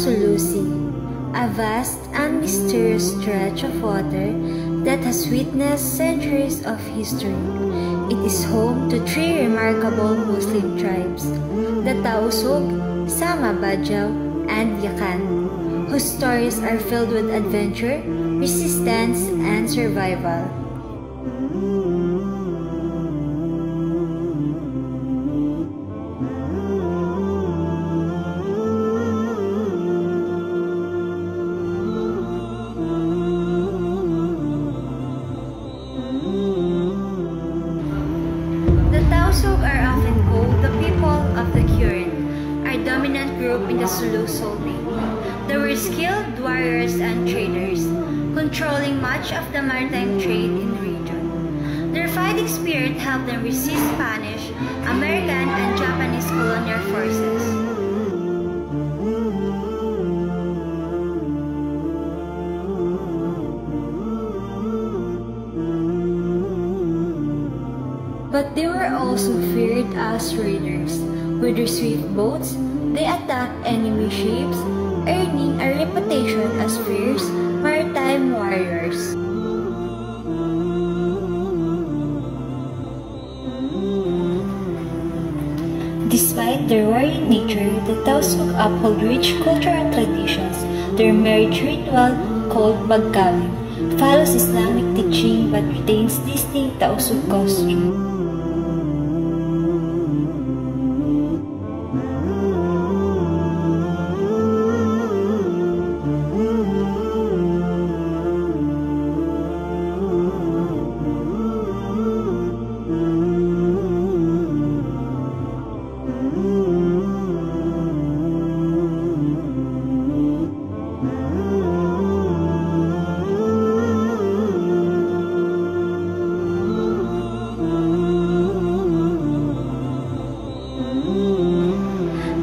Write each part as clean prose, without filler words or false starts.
Sulu Sea, a vast and mysterious stretch of water that has witnessed centuries of history. It is home to three remarkable Muslim tribes, the Tausug, Sama Bajau, and Yakan, whose stories are filled with adventure, resistance, and survival. Are often called the people of the Current, a dominant group in the Sulu Sultanate. They were skilled warriors and traders, controlling much of the maritime trade in the region. Their fighting spirit helped them resist Spanish, American, and Japanese colonial forces. But they were also feared as raiders. With their swift boats, they attacked enemy ships, earning a reputation as fierce maritime warriors. Despite their warring nature, the Tausug uphold rich cultural traditions. Their marriage ritual, called Magkawin, follows Islamic teaching but retains distinct Tausug costume.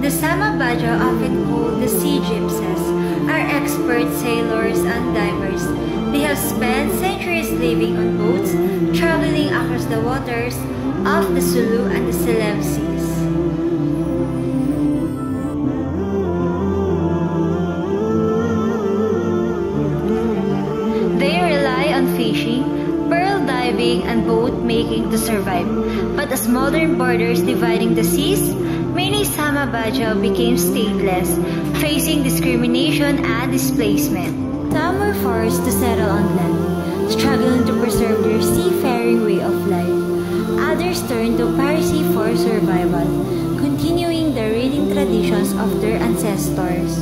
The Sama Bajau, often called the sea gypsies, are expert sailors and divers. They have spent centuries living on boats, traveling across the waters of the Sulu and the Celeb seas. They rely on fishing, pearl diving, and boat making to survive. But as modern borders dividing the seas, many Sama Bajau became stateless, facing discrimination and displacement. Some were forced to settle on land, struggling to preserve their seafaring way of life. Others turned to piracy for survival, continuing the raiding traditions of their ancestors.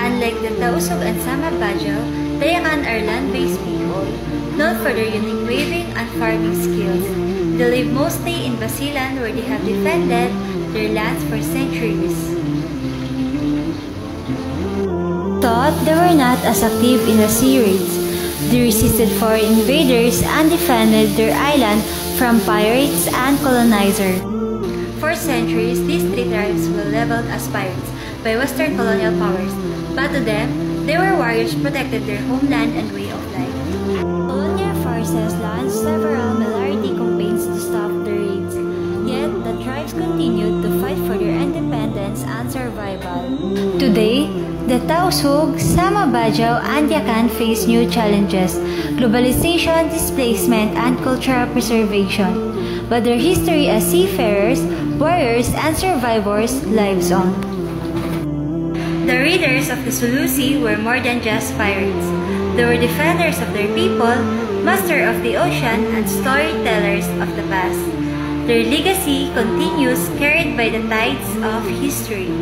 Unlike the Tausug and Sama Bajau, the Yakan are land-based people, known for their unique weaving and farming skills. They live mostly in Basilan, where they have defended their lands for centuries. Thought they were not as active in the sea raids. They resisted foreign invaders and defended their island from pirates and colonizers. For centuries, these three tribes were labeled as pirates by Western colonial powers, but to them, they were warriors who protected their homeland and way of life. Colonial forces launched several militarity campaigns to stop the raids, yet the tribes continued to fight for their independence and survival. Today, the Tausug, Sama Bajau, and Yakan face new challenges: globalization, displacement, and cultural preservation. But their history as seafarers, warriors, and survivors lives on. The raiders of the Sulu Sea were more than just pirates. They were defenders of their people, masters of the ocean, and storytellers of the past. Their legacy continues, carried by the tides of history.